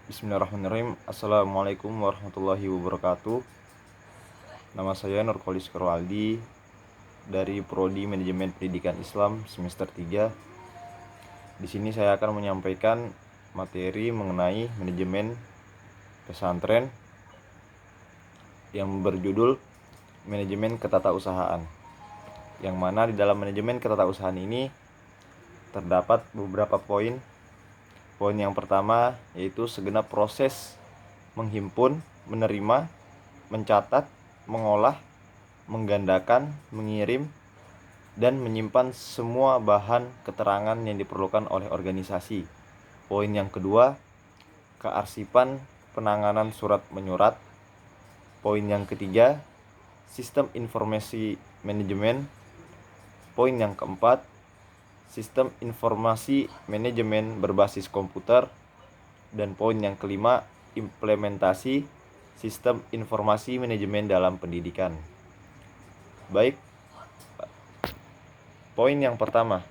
Bismillahirrahmanirrahim. Assalamualaikum warahmatullahi wabarakatuh. Nama saya Nurkolis Kerwaldi dari Prodi Manajemen Pendidikan Islam semester 3. Di sini saya akan menyampaikan materi mengenai manajemen pesantren yang berjudul Manajemen Ketatausahaan. Yang mana di dalam manajemen ketatausahaan ini terdapat beberapa poin. Poin yang pertama yaitu segenap proses menghimpun, menerima, mencatat, mengolah, menggandakan, mengirim, dan menyimpan semua bahan keterangan yang diperlukan oleh organisasi. Poin yang kedua, kearsipan penanganan surat menyurat. Poin yang ketiga, sistem informasi manajemen. Poin yang keempat, sistem informasi manajemen berbasis komputer. Dan poin yang kelima, implementasi sistem informasi manajemen dalam pendidikan. Baik, poin yang pertama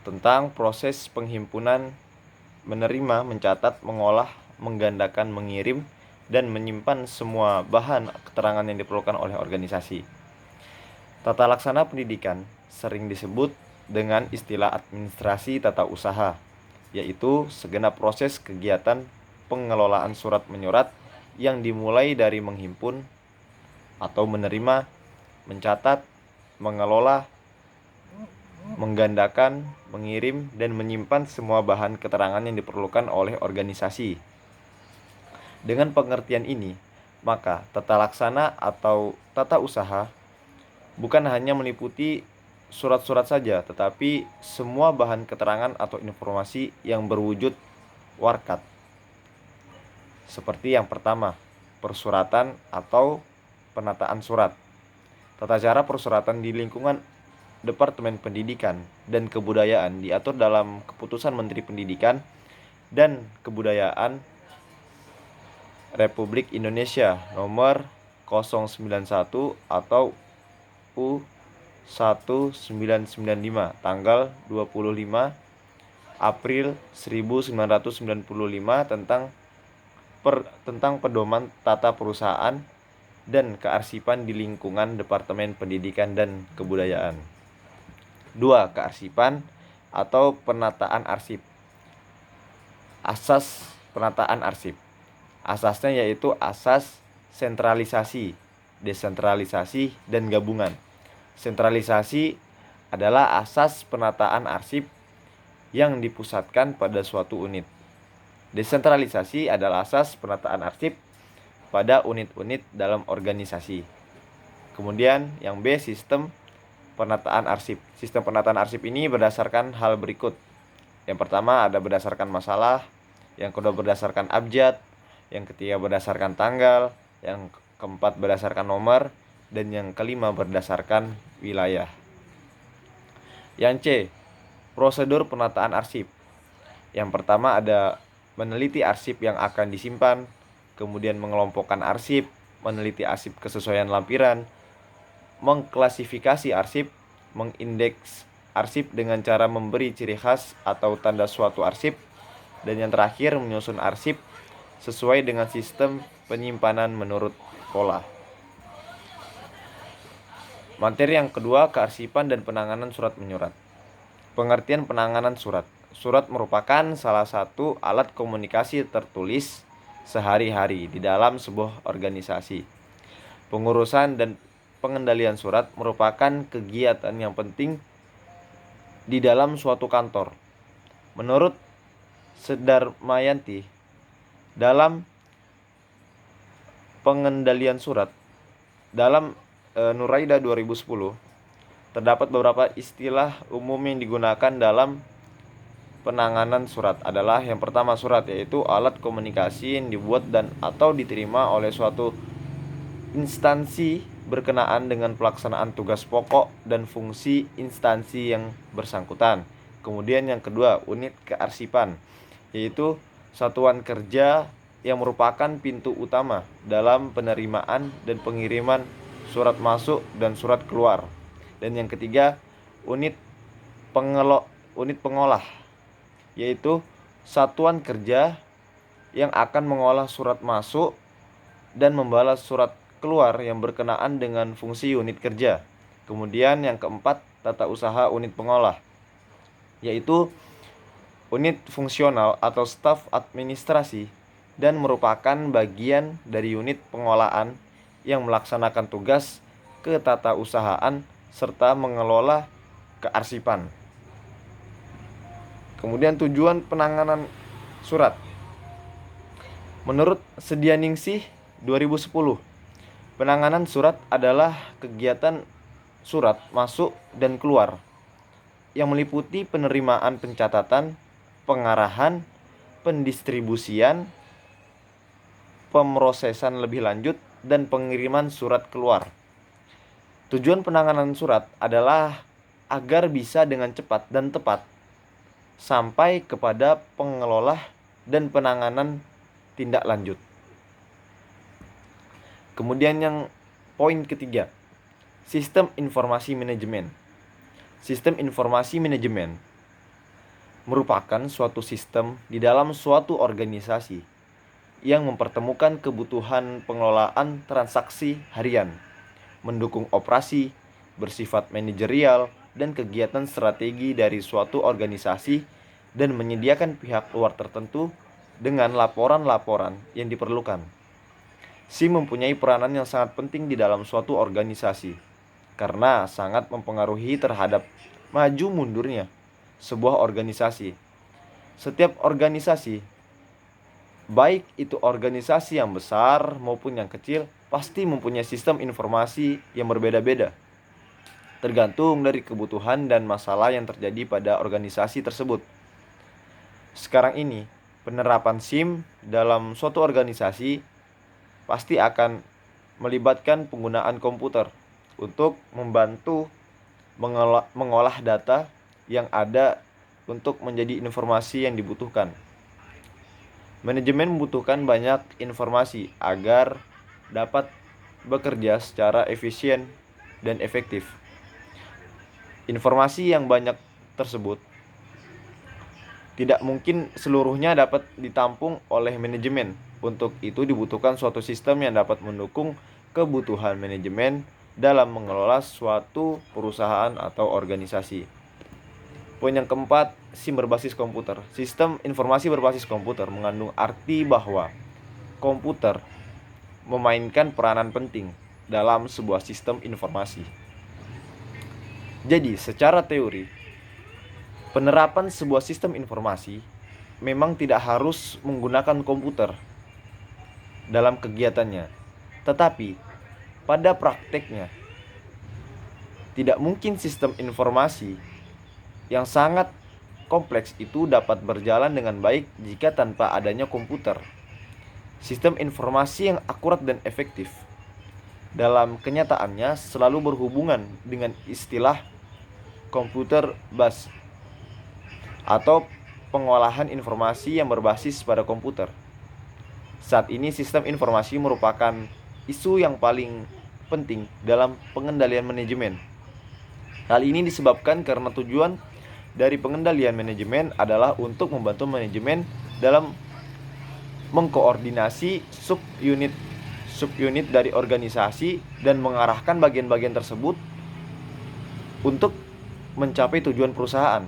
tentang proses penghimpunan, menerima, mencatat, mengolah, menggandakan, mengirim, dan menyimpan semua bahan keterangan yang diperlukan oleh organisasi. Tata laksana pendidikan sering disebut dengan istilah administrasi tata usaha, yaitu segenap proses kegiatan pengelolaan surat menyurat yang dimulai dari menghimpun atau menerima, mencatat, mengelola, menggandakan, mengirim, dan menyimpan semua bahan keterangan yang diperlukan oleh organisasi. Dengan pengertian ini, maka tata laksana atau tata usaha bukan hanya meliputi surat-surat saja, tetapi semua bahan keterangan atau informasi yang berwujud warkat. Seperti yang pertama, persuratan atau penataan surat. Tata cara persuratan di lingkungan Departemen Pendidikan dan Kebudayaan diatur dalam Keputusan Menteri Pendidikan dan Kebudayaan Republik Indonesia Nomor 091 atau U1995 tanggal 25 April 1995 tentang pedoman tata perusahaan dan kearsipan di lingkungan Departemen Pendidikan dan Kebudayaan. 2. Kearsipan atau penataan arsip. Asas penataan arsip. Asasnya yaitu asas sentralisasi, desentralisasi, dan gabungan. Sentralisasi adalah asas penataan arsip yang dipusatkan pada suatu unit. Desentralisasi adalah asas penataan arsip pada unit-unit dalam organisasi. Kemudian yang B, sistem penataan arsip. Sistem penataan arsip ini berdasarkan hal berikut. Yang pertama ada berdasarkan masalah, yang kedua berdasarkan abjad, yang ketiga berdasarkan tanggal, yang keempat berdasarkan nomor, dan yang kelima berdasarkan wilayah. Yang C, prosedur penataan arsip. Yang pertama ada meneliti arsip yang akan disimpan, kemudian mengelompokkan arsip, meneliti arsip kesesuaian lampiran, mengklasifikasi arsip, mengindeks arsip dengan cara memberi ciri khas atau tanda suatu arsip, dan yang terakhir menyusun arsip sesuai dengan sistem penyimpanan menurut pola. Materi yang kedua, kearsipan dan penanganan surat menyurat. Pengertian penanganan surat. Surat merupakan salah satu alat komunikasi tertulis sehari-hari di dalam sebuah organisasi. Pengurusan dan pengendalian surat merupakan kegiatan yang penting di dalam suatu kantor. Menurut Sedarmayanti, dalam pengendalian surat, dalam Nuraida 2010, terdapat beberapa istilah umum yang digunakan dalam penanganan surat. Adalah yang pertama, surat yaitu alat komunikasi yang dibuat dan atau diterima oleh suatu instansi berkenaan dengan pelaksanaan tugas pokok dan fungsi instansi yang bersangkutan. Kemudian yang kedua, unit kearsipan, yaitu satuan kerja yang merupakan pintu utama dalam penerimaan dan pengiriman surat masuk dan surat keluar. Dan yang ketiga, unit pengolah, yaitu satuan kerja yang akan mengolah surat masuk dan membalas surat keluar yang berkenaan dengan fungsi unit kerja. Kemudian yang keempat, tata usaha unit pengolah, yaitu unit fungsional atau staf administrasi dan merupakan bagian dari unit pengolahan yang melaksanakan tugas ketatausahaan serta mengelola kearsipan. Kemudian tujuan penanganan surat. Menurut Sedianingsih 2010, penanganan surat adalah kegiatan surat masuk dan keluar yang meliputi penerimaan pencatatan, pengarahan, pendistribusian, pemrosesan lebih lanjut, dan pengiriman surat keluar. Tujuan penanganan surat adalah agar bisa dengan cepat dan tepat sampai kepada pengelola dan penanganan tindak lanjut. Kemudian yang poin ketiga, sistem informasi manajemen. Sistem informasi manajemen merupakan suatu sistem di dalam suatu organisasi yang mempertemukan kebutuhan pengelolaan transaksi harian, mendukung operasi, bersifat manajerial, dan kegiatan strategi dari suatu organisasi, dan menyediakan pihak luar tertentu dengan laporan-laporan yang diperlukan. SIM mempunyai peranan yang sangat penting di dalam suatu organisasi, karena sangat mempengaruhi terhadap maju mundurnya sebuah organisasi. Setiap organisasi, baik itu organisasi yang besar maupun yang kecil, pasti mempunyai sistem informasi yang berbeda-beda, tergantung dari kebutuhan dan masalah yang terjadi pada organisasi tersebut. Sekarang ini, penerapan SIM dalam suatu organisasi pasti akan melibatkan penggunaan komputer untuk membantu mengolah data yang ada untuk menjadi informasi yang dibutuhkan. Manajemen membutuhkan banyak informasi agar dapat bekerja secara efisien dan efektif. Informasi yang banyak tersebut tidak mungkin seluruhnya dapat ditampung oleh manajemen. Untuk itu dibutuhkan suatu sistem yang dapat mendukung kebutuhan manajemen dalam mengelola suatu perusahaan atau organisasi. Poin yang keempat, SIM berbasis komputer. Sistem informasi berbasis komputer mengandung arti bahwa komputer memainkan peranan penting dalam sebuah sistem informasi. Jadi, secara teori, penerapan sebuah sistem informasi memang tidak harus menggunakan komputer dalam kegiatannya, tetapi pada prakteknya tidak mungkin sistem informasi yang sangat kompleks itu dapat berjalan dengan baik jika tanpa adanya komputer. Sistem informasi yang akurat dan efektif dalam kenyataannya selalu berhubungan dengan istilah computer based atau pengolahan informasi yang berbasis pada komputer. Saat ini sistem informasi merupakan isu yang paling penting dalam pengendalian manajemen. Hal ini disebabkan karena tujuan dari pengendalian manajemen adalah untuk membantu manajemen dalam mengkoordinasi subunit dari organisasi dan mengarahkan bagian-bagian tersebut untuk mencapai tujuan perusahaan.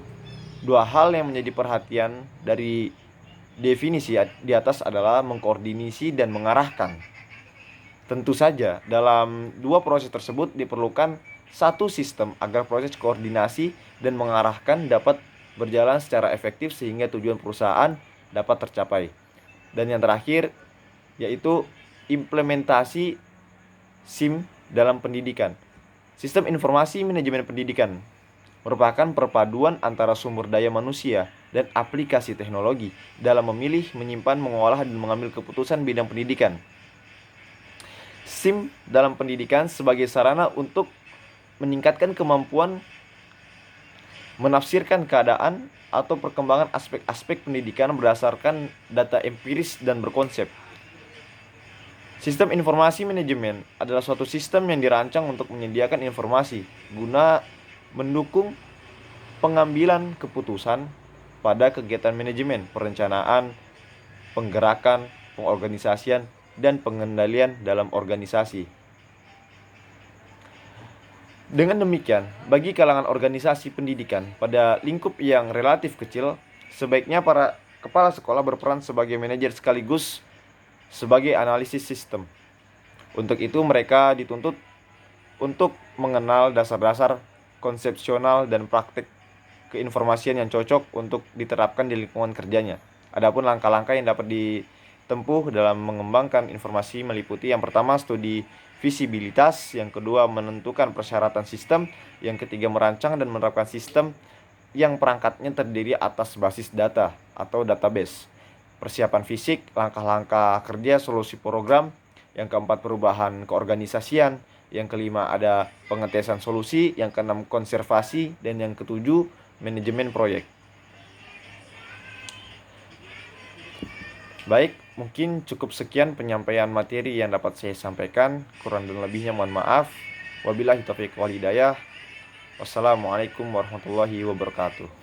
Dua hal yang menjadi perhatian dari definisi di atas adalah mengkoordinasi dan mengarahkan. Tentu saja, dalam dua proses tersebut diperlukan satu sistem agar proses koordinasi dan mengarahkan dapat berjalan secara efektif sehingga tujuan perusahaan dapat tercapai. Dan yang terakhir, yaitu implementasi SIM dalam pendidikan. Sistem informasi manajemen pendidikan merupakan perpaduan antara sumber daya manusia dan aplikasi teknologi dalam memilih, menyimpan, mengolah, dan mengambil keputusan bidang pendidikan. SIM dalam pendidikan sebagai sarana untuk meningkatkan kemampuan menafsirkan keadaan atau perkembangan aspek-aspek pendidikan berdasarkan data empiris dan berkonsep. Sistem informasi manajemen adalah suatu sistem yang dirancang untuk menyediakan informasi guna mendukung pengambilan keputusan pada kegiatan manajemen, perencanaan, penggerakan, pengorganisasian, dan pengendalian dalam organisasi. Dengan demikian, bagi kalangan organisasi pendidikan pada lingkup yang relatif kecil, sebaiknya para kepala sekolah berperan sebagai manajer sekaligus sebagai analisis sistem. Untuk itu mereka dituntut untuk mengenal dasar-dasar konsepsional dan praktik keinformasian yang cocok untuk diterapkan di lingkungan kerjanya. Adapun langkah-langkah yang dapat ditempuh dalam mengembangkan informasi meliputi yang pertama studi visibilitas, yang kedua menentukan persyaratan sistem, yang ketiga merancang dan menerapkan sistem yang perangkatnya terdiri atas basis data atau database, persiapan fisik, langkah-langkah kerja, solusi program, yang keempat perubahan keorganisasian, yang kelima ada pengetesan solusi, yang keenam konservasi, dan yang ketujuh manajemen proyek. Baik, mungkin cukup sekian penyampaian materi yang dapat saya sampaikan. Kurang dan lebihnya mohon maaf. Wabillahi taufiq wal hidayah. Wassalamualaikum warahmatullahi wabarakatuh.